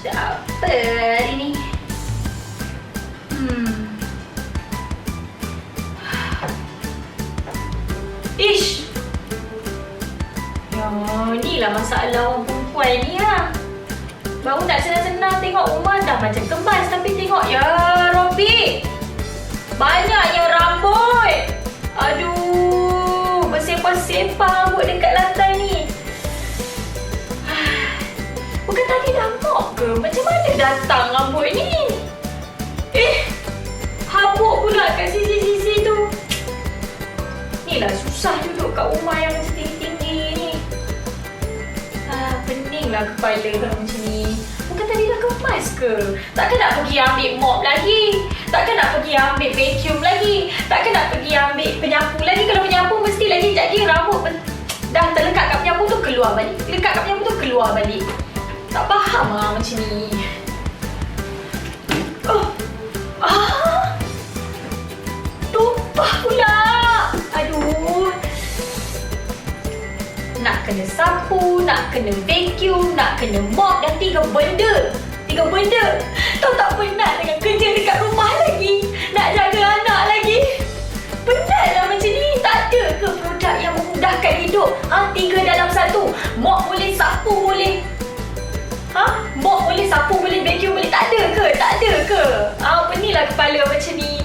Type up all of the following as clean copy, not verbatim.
Cerita apa hari ni? Ish! Ya, ni lah masalah orang perempuan ni lah. Baru nak senang-senang tengok rumah dah macam kemas. Tapi tengok, ya Robi, banyaknya rambut. Aduh, bersepah-sepah rambut dekat lantai ni. Bukan tadi dah mop ke? Macam mana datang rambut ni? Habuk pula kat sisi-sisi tu. Ni lah susah duduk kat rumah yang macam tinggi-tinggi ni. Peninglah kepala kalau macam ni. Bukan tadi dah kemas ke? Takkan nak pergi ambil mop lagi? Takkan nak pergi ambil vacuum lagi? Takkan nak pergi ambil penyapu lagi? Kalau penyapu mesti lagi jadi rambut dah terlekat kat penyapu tu keluar balik. Lekat kat penyapu tu keluar balik. Tak faham lah macam ni. Tumpah pula. Aduh. Nak kena sapu, nak kena vacuum, nak kena mop. Dah 3 benda. 3 benda. Tahu tak penat dengan kerja dekat rumah lagi. Nak jaga anak lagi. Penat lah macam ni. Tak ada ke produk yang memudahkan hidup? 3 dalam 1. Mop boleh, sapu boleh. Mop boleh, sapu boleh, vacuum boleh. Tak ada ke? Tak ada ke? Penilah kepala macam ni.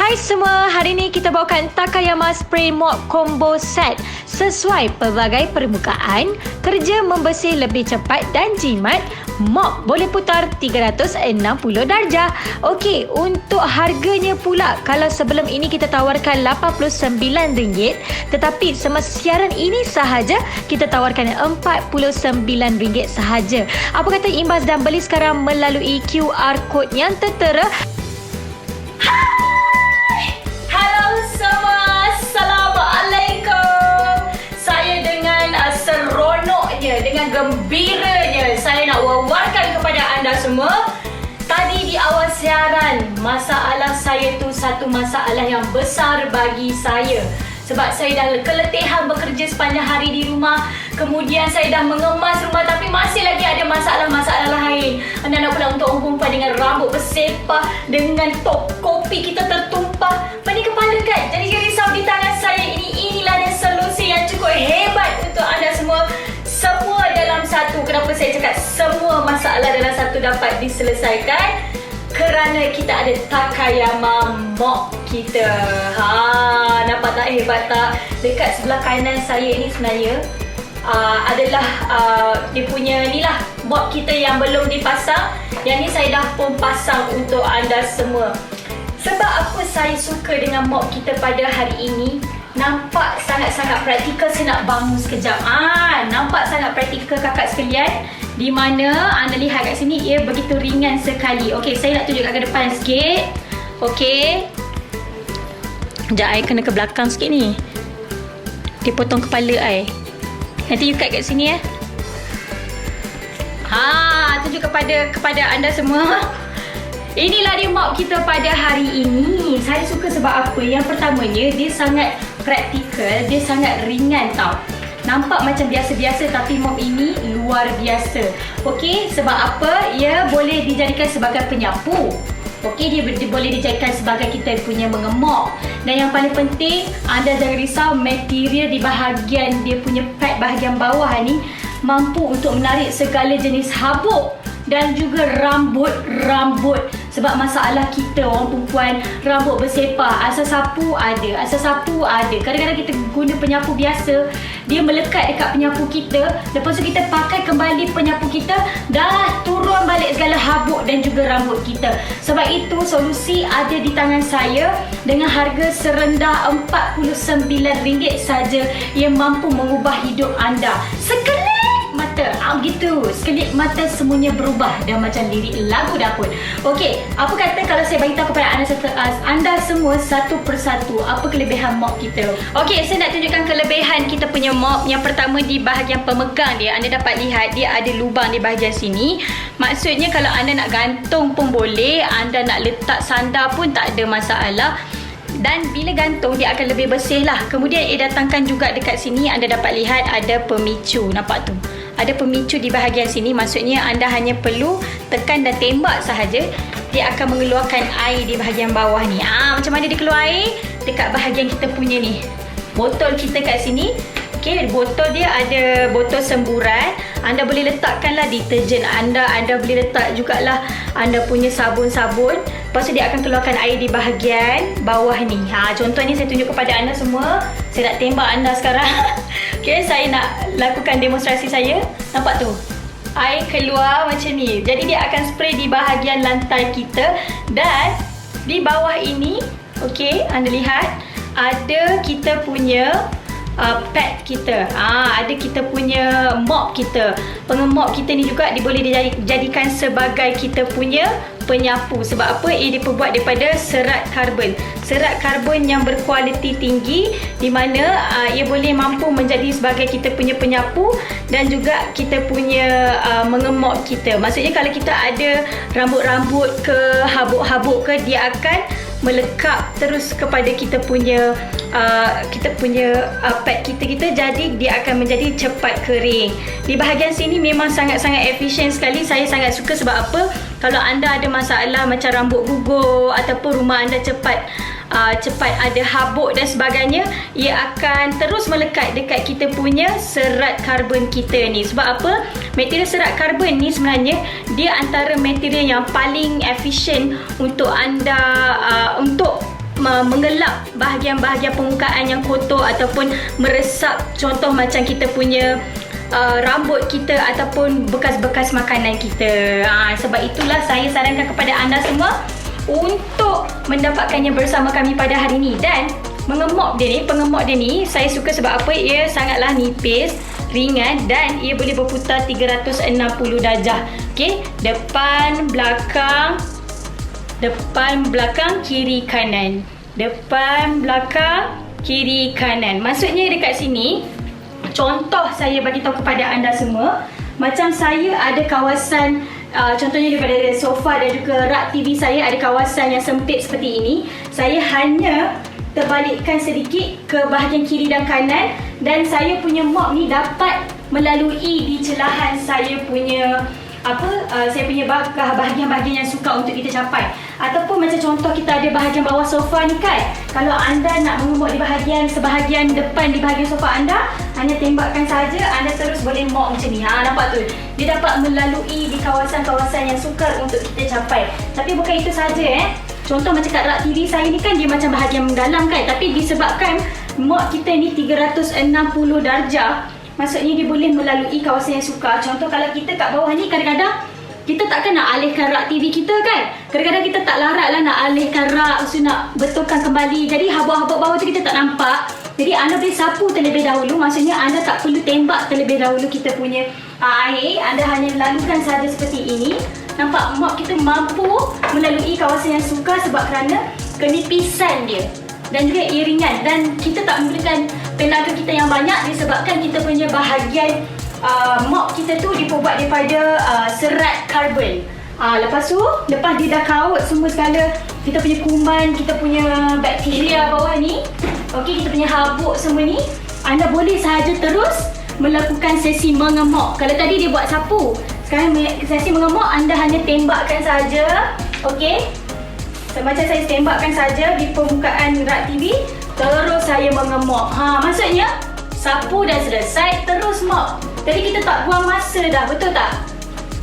Hai semua, hari ni kita bawakan Takayama Spray Mop Combo Set. Sesuai pelbagai permukaan, kerja membersih lebih cepat dan jimat. Mop boleh putar 360 darjah. Okey, untuk harganya pula, kalau sebelum ini kita tawarkan RM89, tetapi semasa siaran ini sahaja kita tawarkan RM49 sahaja. Apa kata imbas dan beli sekarang melalui QR code yang tertera? Dengan gembiranya saya nak wawarkan kepada anda semua. Tadi di awal siaran, masalah saya tu satu masalah yang besar bagi saya. Sebab saya dah keletihan bekerja sepanjang hari di rumah. Kemudian saya dah mengemas rumah, tapi masih lagi ada masalah-masalah lain. Anda nak pula untuk orang perempuan dengan rambut bersepah, dengan top kopi kita tertumpah. Pening kepala kan? Jadi risau di tangan saya ini. Inilah dia solusi yang cukup hebat untuk anda semua. Semua dalam satu. Kenapa saya cakap semua masalah dalam satu dapat diselesaikan? Kerana kita ada Takayama Mop kita. Nampak tak hebat tak? Dekat sebelah kanan saya ini sebenarnya adalah dia punya ni lah, mop kita yang belum dipasang. Yang ni saya dah pun pasang untuk anda semua. Sebab apa saya suka dengan mop kita pada hari ini? Nampak sangat-sangat praktikal. Saya nak bangun sekejap. Nampak sangat praktikal kakak sekalian. Di mana anda lihat kat sini, ia begitu ringan sekali. Okey, saya nak tunjukkan ke depan sikit. Okey. Sekejap, I kena ke belakang sikit ni. Dia potong kepala I. Nanti you cut kat sini tunjuk kepada anda semua. Inilah dia mop kita pada hari ini. Saya suka sebab apa? Yang pertamanya, dia sangat praktikal, dia sangat ringan tau. Nampak macam biasa-biasa tapi mop ini luar biasa. Okey, sebab apa? Ia boleh dijadikan sebagai penyapu. Okey, dia boleh dijadikan sebagai kita punya mengemop. Dan yang paling penting, anda jangan risau, material di bahagian dia punya pad bahagian bawah ni mampu untuk menarik segala jenis habuk dan juga rambut. Sebab masalah kita orang perempuan, rambut bersepah, asal sapu ada. Kadang-kadang kita guna penyapu biasa, dia melekat dekat penyapu kita. Lepas tu kita pakai kembali penyapu kita, dah turun balik segala habuk dan juga rambut kita. Sebab itu solusi ada di tangan saya dengan harga serendah RM49 saja yang mampu mengubah hidup anda. Sekelip mata, gitu. Sekelip mata semuanya berubah dan macam lirik lagu dah pun. Okey, apa kata kalau saya beritahu kepada anda semua satu persatu apa kelebihan mop kita. Okey, saya nak tunjukkan kelebihan kita punya mop. Yang pertama, di bahagian pemegang dia, anda dapat lihat dia ada lubang di bahagian sini. Maksudnya kalau anda nak gantung pun boleh, anda nak letak sandar pun tak ada masalah. Dan bila gantung dia akan lebih bersih lah. Kemudian datangkan juga dekat sini, anda dapat lihat ada pemicu. Nampak tu? Ada pemicu di bahagian sini. Maksudnya anda hanya perlu tekan dan tembak sahaja, dia akan mengeluarkan air di bahagian bawah ni. Macam mana dia keluar air? Dekat bahagian kita punya ni, botol kita kat sini. Okey, botol dia ada botol semburan. Anda boleh letakkanlah deterjen anda boleh letak jugalah anda punya sabun-sabun. Lepas tu dia akan keluarkan air di bahagian bawah ni. Contohnya saya tunjuk kepada anda semua. Saya nak tembak anda sekarang. Okey, saya nak lakukan demonstrasi saya. Nampak tu? Air keluar macam ni. Jadi dia akan spray di bahagian lantai kita. Dan di bawah ini, okey, anda lihat ada kita punya pad kita. Ada kita punya mop kita. Pengemop kita ni juga boleh dijadikan sebagai kita punya penyapu. Sebab apa? Ia diperbuat daripada serat karbon. Serat karbon yang berkualiti tinggi, di mana ia boleh mampu menjadi sebagai kita punya penyapu dan juga kita punya mengemop kita. Maksudnya kalau kita ada rambut-rambut ke, habuk-habuk ke, dia akan melekat terus kepada kita punya pad kita, jadi dia akan menjadi cepat kering. Di bahagian sini memang sangat-sangat efisien sekali. Saya sangat suka. Sebab apa? Kalau anda ada masalah macam rambut gugur ataupun rumah anda cepat ada habuk dan sebagainya, ia akan terus melekat dekat kita punya serat karbon kita ni. Sebab apa? Material serat karbon ni sebenarnya dia antara material yang paling efisien untuk anda untuk mengelap bahagian-bahagian permukaan yang kotor ataupun meresap. Contoh macam kita punya rambut kita ataupun bekas-bekas makanan kita. Sebab itulah saya sarankan kepada anda semua untuk mendapatkannya bersama kami pada hari ini. Dan pengemop dia ni saya suka sebab apa? Ia sangatlah nipis, ringan dan ia boleh berputar 360 darjah. Okey, depan, belakang, kiri, kanan. Depan, belakang, kiri, kanan. Maksudnya dekat sini, contoh saya bagi tahu kepada anda semua, macam saya ada kawasan contohnya daripada sofa dan juga rak TV saya ada kawasan yang sempit seperti ini. Saya hanya terbalikkan sedikit ke bahagian kiri dan kanan, dan saya punya mop ni dapat melalui di celahan saya punya saya punya bahagian-bahagian yang suka untuk kita capai. Ataupun macam contoh kita ada bahagian bawah sofa ni kan, kalau anda nak mengemop di sebahagian depan di bahagian sofa anda, hanya tembakkan saja, anda terus boleh mop macam ni. Nampak tu? Dia dapat melalui di kawasan-kawasan yang sukar untuk kita capai. Tapi bukan itu saja Contoh macam kat rak TV saya ni kan, dia macam bahagian dalam kan, tapi disebabkan mop kita ni 360 darjah, maksudnya dia boleh melalui kawasan yang sukar. Contoh kalau kita kat bawah ni, kadang-kadang kita takkan nak alihkan rak TV kita kan. Kadang-kadang kita tak larat lah nak alihkan rak, lepas tu nak betulkan kembali. Jadi habuk-habuk bawah tu kita tak nampak. Jadi anda boleh sapu terlebih dahulu. Maksudnya anda tak perlu tembak terlebih dahulu kita punya air. Anda hanya lalukan saja seperti ini. Nampak mop kita mampu melalui kawasan yang sukar sebab kerana kenipisan dia. Dan juga ia ringan. Dan kita tak memerlukan tenaga kita yang banyak disebabkan kita punya bahagian mop kita tu diperbuat daripada serat karbon. Lepas tu, lepas dia dah kaut semua segala kita punya kuman, kita punya bakteria bawah ni, okey, kita punya habuk semua ni, anda boleh sahaja terus melakukan sesi mengemop. Kalau tadi dia buat sapu, sekarang sesi mengemop anda hanya tembakkan saja, okey. Macam saya tembakkan saja di permukaan rak TV, terus saya mengemop. Maksudnya sapu dah selesai, terus mop. Jadi kita tak buang masa dah, betul tak?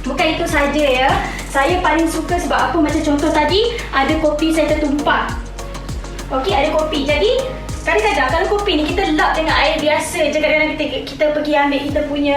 Bukan itu saja ya. Saya paling suka sebab apa? Macam contoh tadi, ada kopi saya tertumpah. Okey, ada kopi. Jadi, kadang-kadang kalau kopi ni kita lap dengan air biasa je, kadang-kadang kita pergi ambil kita punya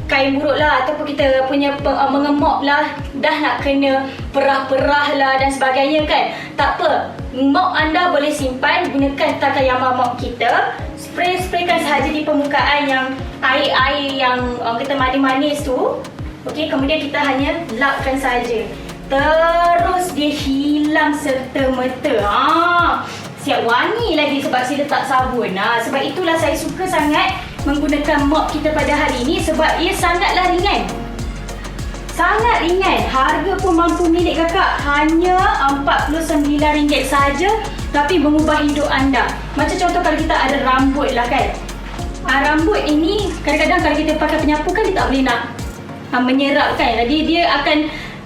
kain buruk lah, ataupun kita punya mengemop lah, dah nak kena perah-perah lah dan sebagainya kan. Tak apa, mop anda boleh simpan, gunakan Takayama mop kita. Spraykan sahaja di permukaan yang air-air yang kita manis-manis tu. Okey, kemudian kita hanya lapkan saja. Terus dia hilang serta-merta. Siap wangi lagi sebab saya letak sabun. Sebab itulah saya suka sangat menggunakan mop kita pada hari ini, sebab ia sangatlah ringan. Sangat ringan. Harga pun mampu milik kakak hanya RM49 sahaja, tapi mengubah hidup anda. Macam contoh kalau kita ada rambut lah kan. Rambut ini kadang-kadang kalau kita pakai penyapu kan dia tak boleh nak menyerap kan. Jadi dia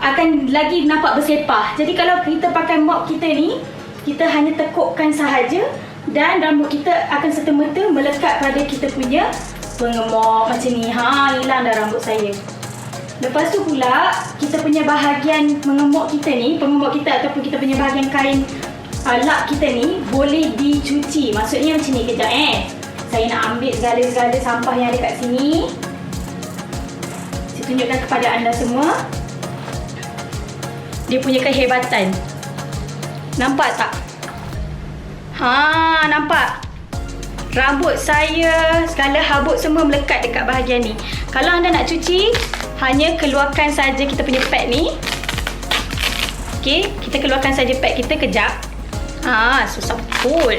akan lagi nampak bersepah. Jadi kalau kita pakai mop kita ni, kita hanya tekukkan sahaja dan rambut kita akan serta-merta melekat pada kita punya pengemok macam ni. Hilang dah rambut saya. Lepas tu pula kita punya bahagian mengemok kita ni, pengemok kita ataupun kita punya bahagian kain lap kita ni boleh dicuci. Maksudnya macam ni, kejap saya nak ambil segala-segala sampah yang ada kat sini. Saya tunjukkan kepada anda semua dia punya kehebatan. Nampak tak? Nampak? Rambut saya, segala habuk semua melekat dekat bahagian ni. Kalau anda nak cuci, hanya keluarkan saja kita punya pad ni. Okey, kita keluarkan saja pad kita kejap. Susah betul.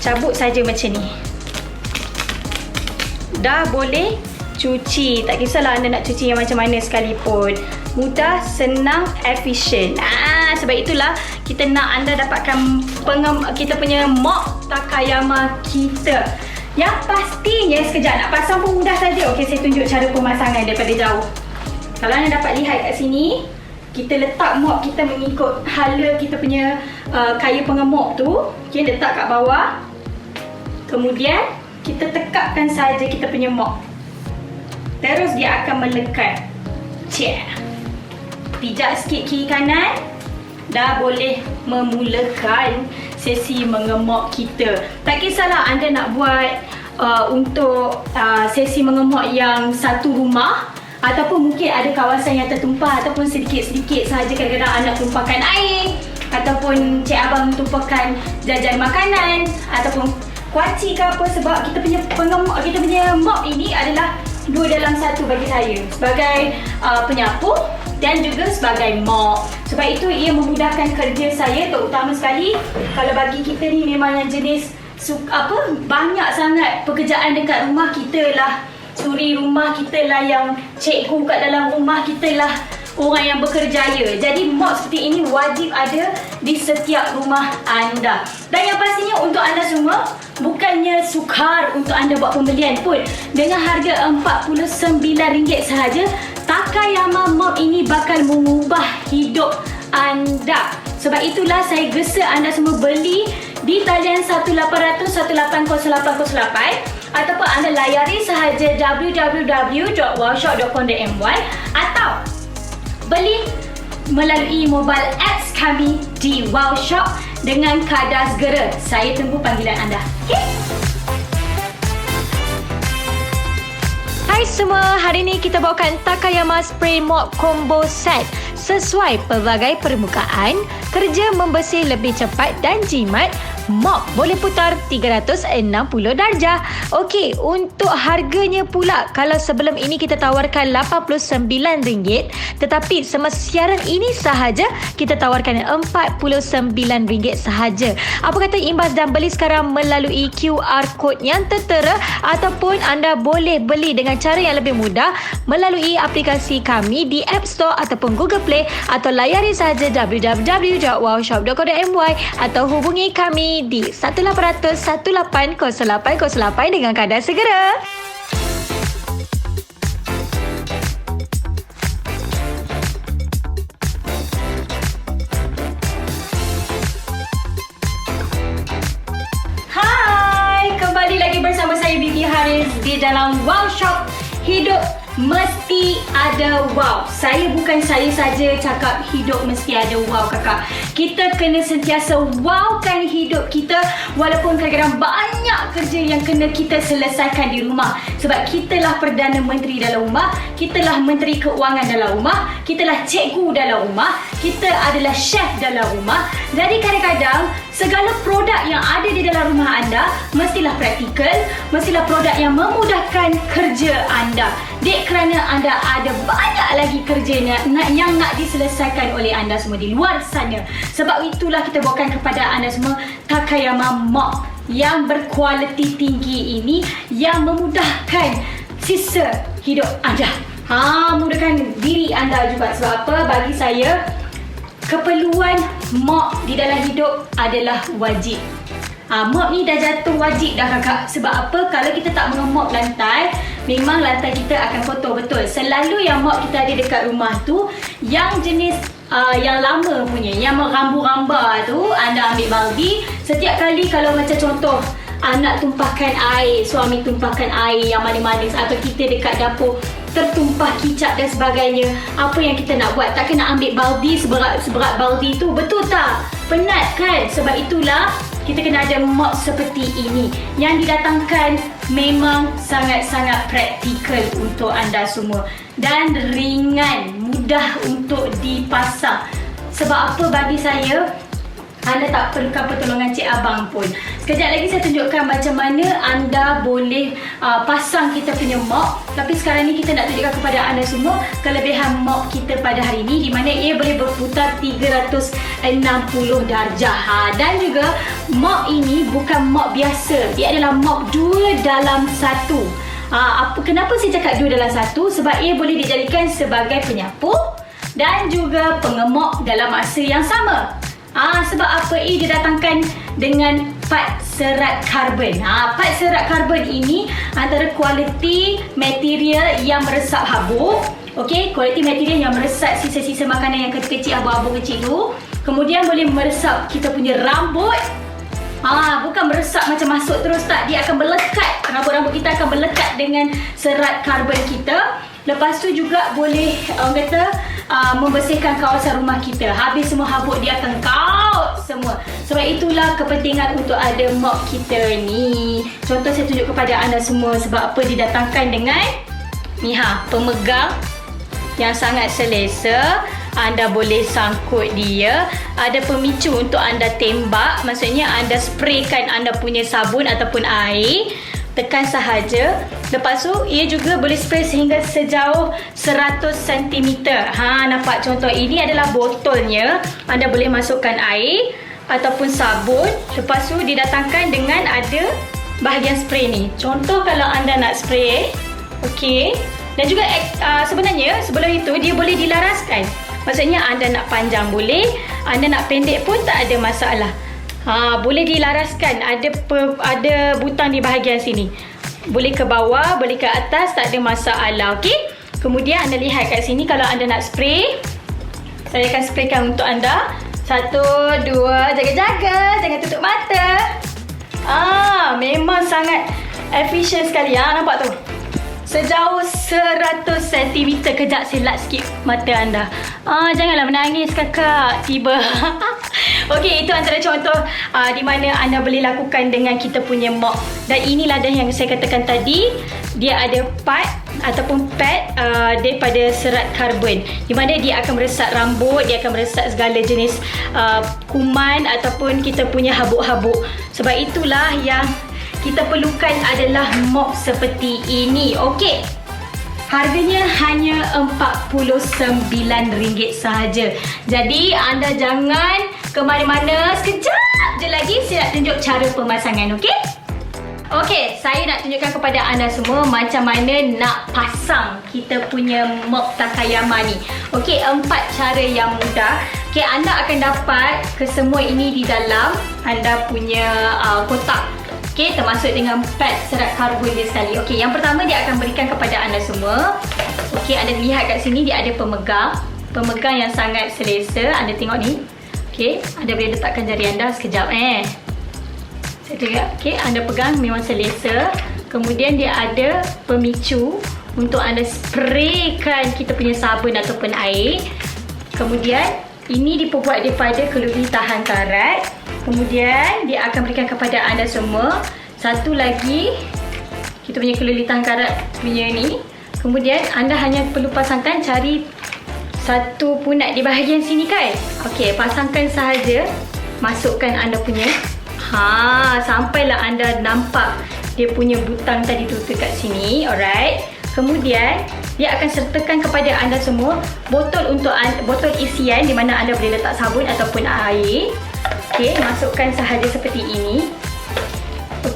Cabut saja macam ni. Dah boleh cuci. Tak kisahlah anda nak cuci yang macam mana sekalipun. Mudah, senang, efisien. Sebab itulah kita nak anda dapatkan kita punya mop Takayama kita. Yang pastinya, sekejap nak pasang pun mudah saja. Okey, saya tunjuk cara pemasangan daripada jauh. Kalau anda dapat lihat kat sini, kita letak mop kita mengikut hala kita punya kayu pengemok tu. Okey, letak kat bawah. Kemudian kita tekapkan saja kita punya mop. Terus dia akan melekat. Pijak sikit kiri kanan. Dah boleh memulakan sesi mengemok kita. Tak kisahlah anda nak buat untuk sesi mengemok yang satu rumah, ataupun mungkin ada kawasan yang tertumpah, ataupun sedikit-sedikit sahaja kadang-kadang anda tumpahkan air, ataupun cik abang tumpahkan jajan makanan, ataupun kuaci ke apa. Sebab kita punya pengemok, kita punya mop ini adalah 2 dalam 1 bagi saya. Sebagai penyapu dan juga sebagai mop. Sebab itu ia memudahkan kerja saya, terutama sekali kalau bagi kita ni memang yang jenis banyak sangat pekerjaan dekat rumah kita lah. Suri rumah kita lah, yang cikgu kat dalam rumah kita lah, orang yang bekerjaya. Jadi mop seperti ini wajib ada di setiap rumah anda. Dan yang pastinya untuk anda semua, bukannya sukar untuk anda buat pembelian pun. Dengan harga RM49 sahaja, Takayama mop ini bakal mengubah hidup anda. Sebab itulah saya gesa anda semua beli di talian 1800 180808, ataupun anda layari sahaja www.wowshop.com.my, atau beli melalui mobile apps kami di Wow Shop dengan kadar segera. Saya tunggu panggilan anda. Okay? Hai semua, hari ni kita bawakan Takayama Spray Mop Combo Set. Sesuai pelbagai permukaan, kerja membersih lebih cepat dan jimat. Mop boleh putar 360 darjah. Okey, untuk harganya pula, kalau sebelum ini kita tawarkan RM89, tetapi semasa siaran ini sahaja kita tawarkan RM49 sahaja. Apa kata imbas dan beli sekarang melalui QR code yang tertera, ataupun anda boleh beli dengan cara yang lebih mudah melalui aplikasi kami di App Store ataupun Google Play, atau layari sahaja www.wowshop.com.my, atau hubungi kami di 1800 180808 dengan kadar segera. Hai, kembali lagi bersama saya Bibi Haris di dalam Wow Shop. Hidup mesti ada wow. Saya bukan saya saja cakap hidup mesti ada wow, kakak. Kita kena sentiasa wowkan hidup kita, walaupun kadang-kadang banyak kerja yang kena kita selesaikan di rumah. Sebab kitalah Perdana Menteri dalam rumah, kitalah Menteri Keuangan dalam rumah, kitalah cikgu dalam rumah, kita adalah chef dalam rumah. Jadi kadang-kadang segala produk yang ada di dalam rumah anda mestilah praktikal, mestilah produk yang memudahkan kerja anda. Dek, kerana anda ada banyak lagi kerjanya yang nak diselesaikan oleh anda semua di luar sana. Sebab itulah kita bawakan kepada anda semua Takayama Mop yang berkualiti tinggi ini, yang memudahkan sisa hidup anda. Mudahkan diri anda juga. Sebab apa? Bagi saya, keperluan mop di dalam hidup adalah wajib. Mop ni dah jatuh wajib dah kakak. Sebab apa? Kalau kita tak mengemop lantai, memang lantai kita akan kotor. Betul. Selalu yang mop kita ada dekat rumah tu, yang jenis yang lama punya, yang merambu-ramba tu, anda ambil baldi. Setiap kali kalau macam contoh, anak tumpahkan air, suami tumpahkan air yang manis-manis, atau kita dekat dapur tertumpah kicap dan sebagainya, apa yang kita nak buat? Tak kena ambil baldi seberat baldi tu, betul tak? Penat kan? Sebab itulah kita kena ada mop seperti ini yang didatangkan. Memang sangat-sangat praktikal untuk anda semua dan ringan, mudah untuk dipasang. Sebab apa? Bagi saya, anda tak perlukan pertolongan cik abang pun. Sekejap lagi saya tunjukkan macam mana anda boleh pasang kita punya mop. Tapi sekarang ni kita nak tunjukkan kepada anda semua kelebihan mop kita pada hari ini, di mana ia boleh berputar 360 darjah. Dan juga mop ini bukan mop biasa. Ia adalah mop 2 dalam 1. Kenapa saya cakap 2 dalam 1? Sebab ia boleh dijadikan sebagai penyapu dan juga pengemop dalam masa yang sama. Sebab apa? Ia didatangkan dengan pad serat karbon. Pad serat karbon ini antara kualiti material yang meresap habuk. Okey, kualiti material yang meresap sisa-sisa makanan yang kecil-kecil, habuk-habuk kecil tu. Kemudian boleh meresap kita punya rambut. Bukan meresap macam masuk terus, tak. Dia akan melekat. Rambut-rambut kita akan melekat dengan serat karbon kita. Lepas tu juga boleh membersihkan kawasan rumah kita. Habis semua habuk, dia akan kaut semua. Sebab itulah kepentingan untuk ada mop kita ni. Contoh saya tunjuk kepada anda semua. Sebab apa? Didatangkan dengan ni pemegang yang sangat selesa. Anda boleh sangkut dia. Ada pemicu untuk anda tembak. Maksudnya anda spraykan anda punya sabun ataupun air. Tekan sahaja. Lepas tu ia juga boleh spray sehingga sejauh 100 cm. Nampak contoh? Ini adalah botolnya. Anda boleh masukkan air ataupun sabun. Lepas tu didatangkan dengan ada bahagian spray ni. Contoh kalau anda nak spray, okey. Dan juga sebenarnya sebelum itu dia boleh dilaraskan. Maksudnya anda nak panjang boleh, anda nak pendek pun tak ada masalah. Boleh dilaraskan. Ada butang di bahagian sini. Boleh ke bawah, boleh ke atas, tak ada masalah. Okey. Kemudian anda lihat kat sini kalau anda nak spray. Saya akan spraykan untuk anda. 1, 2, jaga-jaga, jangan tutup mata. Memang sangat efisien sekali. Nampak tu? Sejauh 100 cm. Kejap saya lap sikit mata anda. Janganlah menangis kakak. Tiba. Okey, itu antara contoh di mana anda boleh lakukan dengan kita punya mop. Dan inilah yang saya katakan tadi. Dia ada pad ataupun pad daripada serat karbon, di mana dia akan meresap rambut, dia akan meresap segala jenis kuman ataupun kita punya habuk-habuk. Sebab itulah yang kita perlukan adalah mop seperti ini. Okey. Harganya hanya RM49 sahaja. Jadi anda jangan ke mana-mana. Sekejap je lagi saya nak tunjuk cara pemasangan, okey? Okey, saya nak tunjukkan kepada anda semua macam mana nak pasang kita punya mop Takayama ni. Okey, 4 cara yang mudah. Okey, anda akan dapat kesemua ini di dalam anda punya kotak. Okey, termasuk dengan pad serat karbon dia sekali. Okey, yang pertama dia akan berikan kepada anda semua. Okey, anda lihat kat sini dia ada pemegang. Pemegang yang sangat selesa. Anda tengok ni. Okey, anda boleh letakkan jari anda sekejap. Saya tengok. Okey, anda pegang memang selesa. Kemudian dia ada pemicu untuk anda spraykan kita punya sabun ataupun air. Kemudian ini diperbuat daripada keluri tahan karat. Kemudian dia akan berikan kepada anda semua satu lagi kita punya keluli tahan karat punya ni. Kemudian anda hanya perlu pasangkan, cari satu punat di bahagian sini kan. Okey, pasangkan sahaja. Masukkan anda punya. Sampailah anda nampak dia punya butang tadi tu dekat sini. Alright. Kemudian dia akan sertakan kepada anda semua botol isian di mana anda boleh letak sabun ataupun air. Okey, masukkan sahaja seperti ini.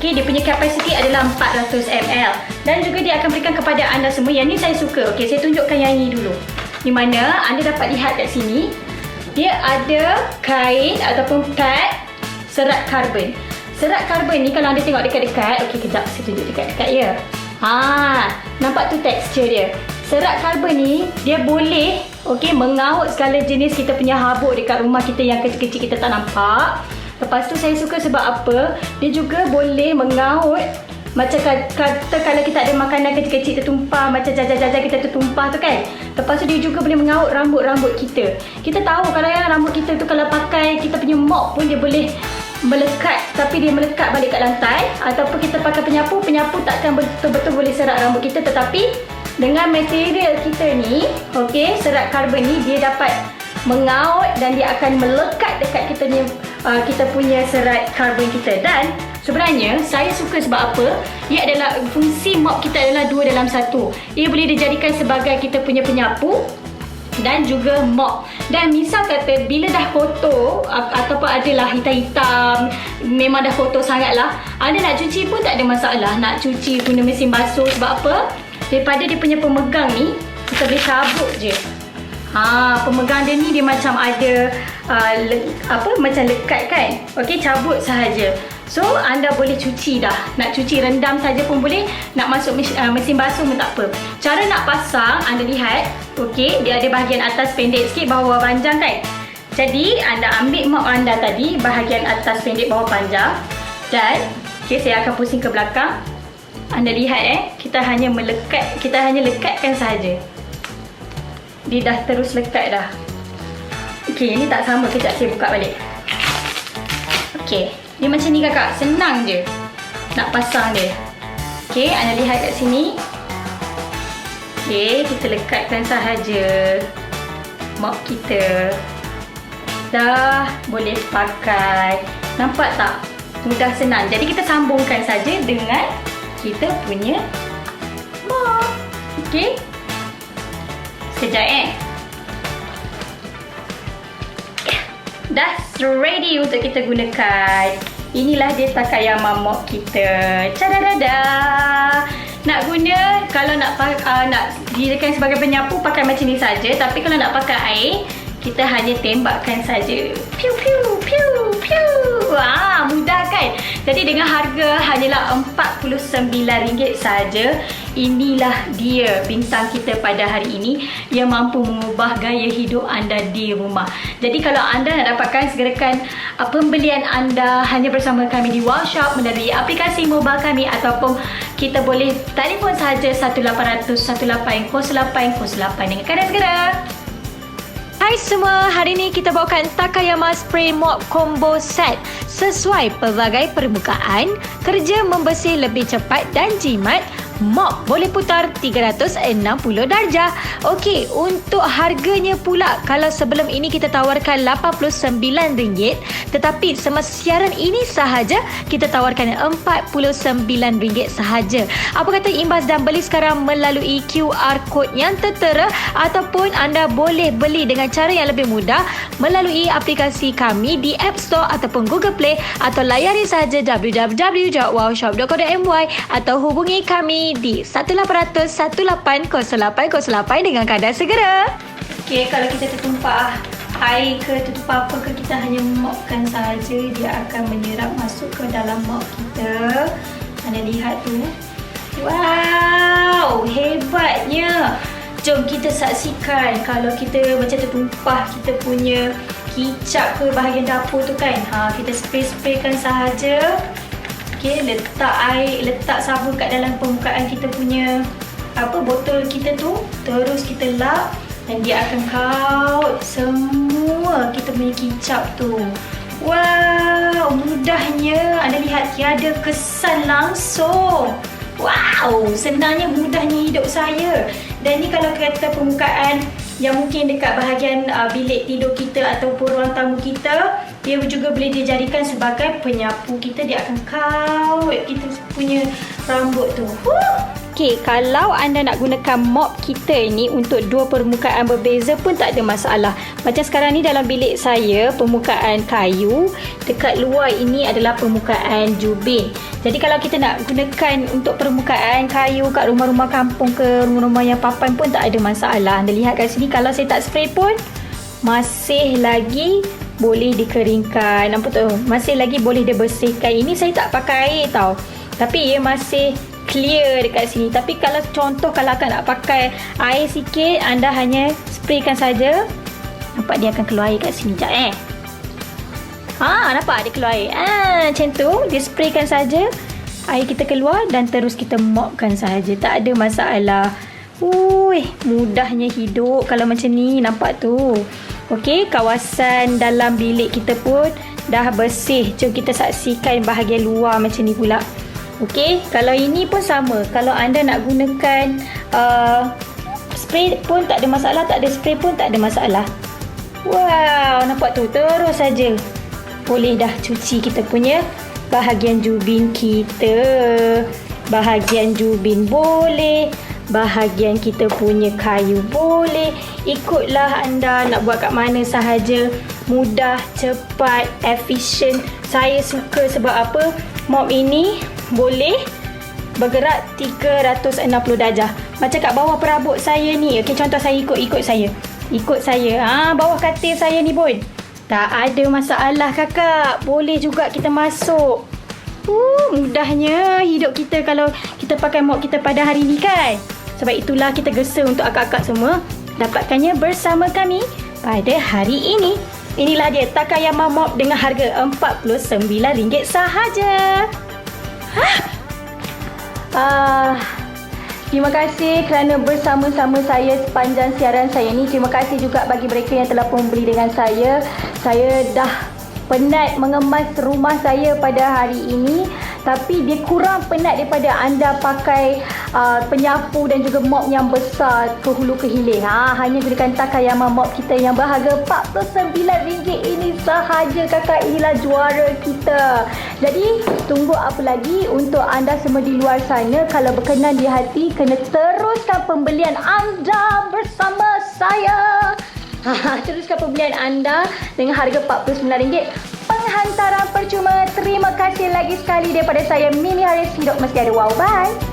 Okey, dia punya kapasiti adalah 400 ml. Dan juga dia akan berikan kepada anda semua. Yang ni saya suka. Okey, saya tunjukkan yang ini dulu. Di mana anda dapat lihat kat sini, dia ada kain ataupun pad serat karbon. Serat karbon ni kalau anda tengok dekat-dekat, okey kejap saya tunjuk dekat-dekat ya. Nampak tu tekstur dia. Serat karbon ni dia boleh mengaut segala jenis kita punya habuk dekat rumah kita yang kecil-kecil kita tak nampak. Lepas tu saya suka sebab apa? Dia juga boleh mengaut macam kata kalau kita ada makanan kecil-kecil tertumpah, macam jajan-jajan kita tertumpah tu kan. Lepas tu dia juga boleh mengaut rambut-rambut kita. Kita tahu kalau yang rambut kita tu kalau pakai kita punya mop pun dia boleh melekat, tapi dia melekat balik kat lantai. Ataupun kita pakai penyapu takkan betul-betul boleh serat rambut kita. Tetapi dengan material kita ni, serat karbon ni dia dapat mengaut dan dia akan melekat dekat kita punya serat karbon kita. Dan sebenarnya saya suka sebab apa? Ia adalah fungsi mop kita adalah 2 dalam 1. Ia boleh dijadikan sebagai kita punya penyapu dan juga mop. Dan misal kata bila dah kotor ataupun adalah hitam-hitam, memang dah kotor sangatlah, anda nak cuci pun tak ada masalah. Nak cuci guna mesin basuh sebab apa? Daripada dia punya pemegang ni, kita boleh cabut je. Pemegang dia ni dia macam ada macam lekat kan. Cabut sahaja. So anda boleh cuci dah. Nak cuci rendam saja pun boleh, nak masuk mesin basuh pun tak apa. Cara nak pasang anda lihat, dia ada bahagian atas pendek sikit, bawah panjang kan. Jadi anda ambil mop anda tadi, bahagian atas pendek, bawah panjang. Dan saya akan pusing ke belakang. Anda lihat kita hanya lekatkan sahaja. Dia dah terus lekat dah. Ini tak sama, kejap saya buka balik. Dia macam ni kakak, senang je nak pasang dia. Anda lihat kat sini. Kita lekatkan sahaja mop kita. Dah boleh pakai. Nampak tak? Mudah, senang. Jadi kita sambungkan saja dengan kita punya mop. Sekejap dah ready untuk kita gunakan. Inilah dia Takayama mop kita. Cadadada. Nak guna, kalau nak digunakan sebagai penyapu, pakai macam ni saja. Tapi kalau nak pakai air, kita hanya tembakkan saja. Piu piu piu piu. Mudah kan? Jadi dengan harga hanyalah RM49 saja, inilah dia bintang kita pada hari ini yang mampu mengubah gaya hidup anda di rumah. Jadi kalau anda nak dapatkan, segerakan pembelian anda hanya bersama kami di Wow Shop melalui aplikasi mobile kami, ataupun kita boleh telefon sahaja 1800 180808 dengan keadaan segera. Hai semua, hari ini kita bawakan Takayama Spray Mop Combo Set. Sesuai pelbagai permukaan, kerja membersih lebih cepat dan jimat. Mop boleh putar 360 darjah. Okey, untuk harganya pula, kalau sebelum ini kita tawarkan RM89, tetapi semasa siaran ini sahaja kita tawarkan RM49 sahaja. Apa kata imbas dan beli sekarang melalui QR code yang tertera, ataupun anda boleh beli dengan cara yang lebih mudah melalui aplikasi kami di App Store ataupun Google Play, atau layari sahaja www.wowshop.co.my atau hubungi kami di 1800 180808 dengan keadaan segera. Kalau kita tertumpah air ke tertumpah apa ke, kita hanya mopkan saja, dia akan menyerap masuk ke dalam mop kita. Anda lihat tu. Wow, hebatnya. Jom kita saksikan kalau kita macam tertumpah kita punya kicap ke bahagian dapur tu kan. Kita spraykan sahaja. Letak air, letak sabun kat dalam permukaan kita punya botol kita tu. Terus kita lap dan dia akan kaut semua kita punya kicap tu. Wow, mudahnya. Anda lihat, tiada kesan langsung. Wow, senangnya, mudahnya hidup saya. Dan ni kalau kata permukaan yang mungkin dekat bahagian bilik tidur kita ataupun ruang tamu kita, dia juga boleh dijadikan sebagai penyapu kita. Dia akan kaut kita punya rambut tu. Okey, kalau anda nak gunakan mop kita ini untuk dua permukaan berbeza pun tak ada masalah. Macam sekarang ni dalam bilik saya, permukaan kayu. Dekat luar ini adalah permukaan jubin. Jadi kalau kita nak gunakan untuk permukaan kayu kat rumah-rumah kampung ke rumah-rumah yang papan pun tak ada masalah. Anda lihat kat sini, kalau saya tak spray pun masih lagi boleh dikeringkan. Nampak tu? Masih lagi boleh dibersihkan. Ini saya tak pakai air tau. Tapi ia masih clear dekat sini. Tapi kalau contoh kalau akak nak pakai air sikit, anda hanya spraykan saja. Nampak dia akan keluar air kat sini. Sekejap nampak dia keluar air. Macam tu, dia spraykan saja. Air kita keluar dan terus kita mopkan saja. Tak ada masalah. Mudahnya hidup kalau macam ni. Nampak tu. Okey, kawasan dalam bilik kita pun dah bersih. Jom kita saksikan bahagian luar macam ni pula. Okey, kalau ini pun sama. Kalau anda nak gunakan spray pun tak ada masalah, tak ada spray pun tak ada masalah. Wow, nampak tu? Terus saja boleh dah cuci kita punya bahagian jubin kita. Bahagian jubin boleh, bahagian kita punya kayu boleh. Ikutlah anda nak buat kat mana sahaja. Mudah, cepat, efisien. Saya suka sebab apa? Mop ini boleh bergerak 360 darjah. Macam kat bawah perabot saya ni. Okey, contoh saya ikut saya. Bawah katil saya ni pun tak ada masalah kakak. Boleh juga kita masuk. Mudahnya hidup kita kalau kita pakai mop kita pada hari ni kan. Sebab itulah kita gesa untuk akak-akak semua dapatkannya bersama kami pada hari ini. Inilah dia Takayama mop dengan harga RM49 sahaja. Terima kasih kerana bersama-sama saya sepanjang siaran saya ni. Terima kasih juga bagi mereka yang telah membeli dengan saya. Saya dah penat mengemas rumah saya pada hari ini. Tapi dia kurang penat daripada anda pakai penyapu dan juga mop yang besar ke hulu ke hilir. Hanya gunakan Takayama mop kita yang berharga RM49 ini sahaja kakak. Inilah juara kita. Jadi tunggu apa lagi untuk anda semua di luar sana. Kalau berkenan di hati, kena teruskan pembelian anda bersama saya. Teruskan pembelian anda dengan harga RM49. Penghantaran percuma. Terima kasih lagi sekali daripada saya, Mimi Haris. Hidup mesti ada wow. Bye.